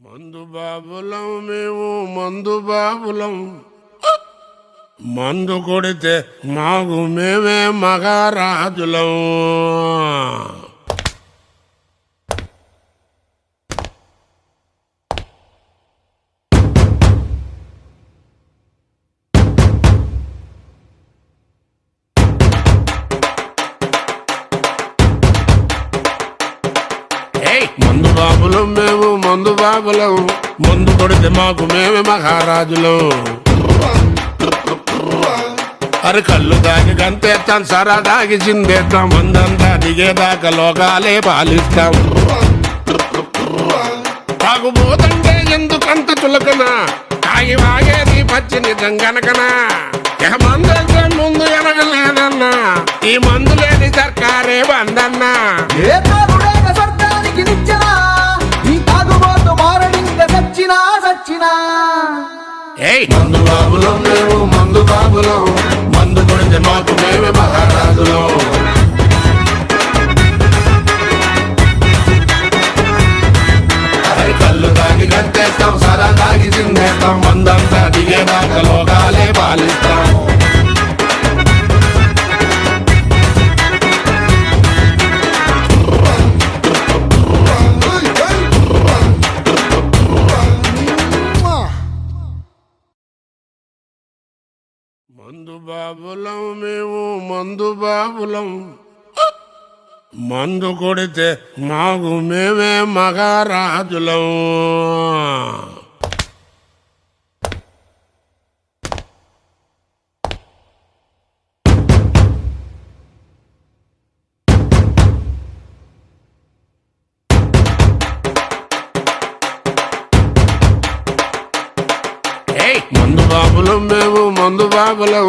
మందు బాబులం మేము మందు బాబులం, మందు కొడితే మాకు మేమే మహారాజులం. మందు బాబులం మేము మందు బాబులం, మందు కొడితే మాకు మేమే మహారాజులం. అరే కళ్ళు దాగి గంతేస్తాం, సరా దాగి చిందేస్తాం, మందంతా దిగేదాకా లోకాలే పాలిస్తాం. తాగుబోతంటే ఎందుకంత చులకన, తాగి వాగేది పచ్చి నిజం గనకనా. మందంతా ముందు ఎనగలేదన్నా, ఈ మందు లేని సర్కారే బందన్నా. మందు బాబులం మేము మందు బాబులం, మందు కొడితే మాకు మేమే మహారాజులం. కళ్ళు తాగి గంతేస్తాం, సరా తాగి చిందేస్తాం, మందంతా దిగేదాకా లోకాలే పాలిస్తాం. మందు బాబులం మేము మందు బాబులం, మందు కొడితే మాకు మేమే మహారాజులం. మందు బాబులం మేము మందు బాబులం,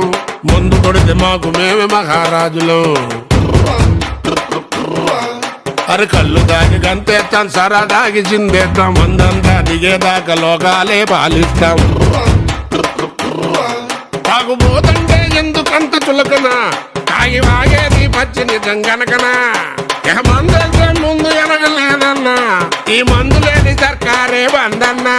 మందు కొడితే మాకు మేమే మహారాజులం. అరే కళ్ళు దాగి గంతేస్తాం, సరా దాగి చిందేస్తాం, మందంతా దిగేదాకా లోకాలే పాలిస్తాం. తాగుబోతంటే ఎందుకంత చులకన, తాగి వాగేది పచ్చి నిజం గనకనా. మందంతా ముందు ఎనగలేదన్నా, ఈ మందు లేని సర్కారే బందన్నా.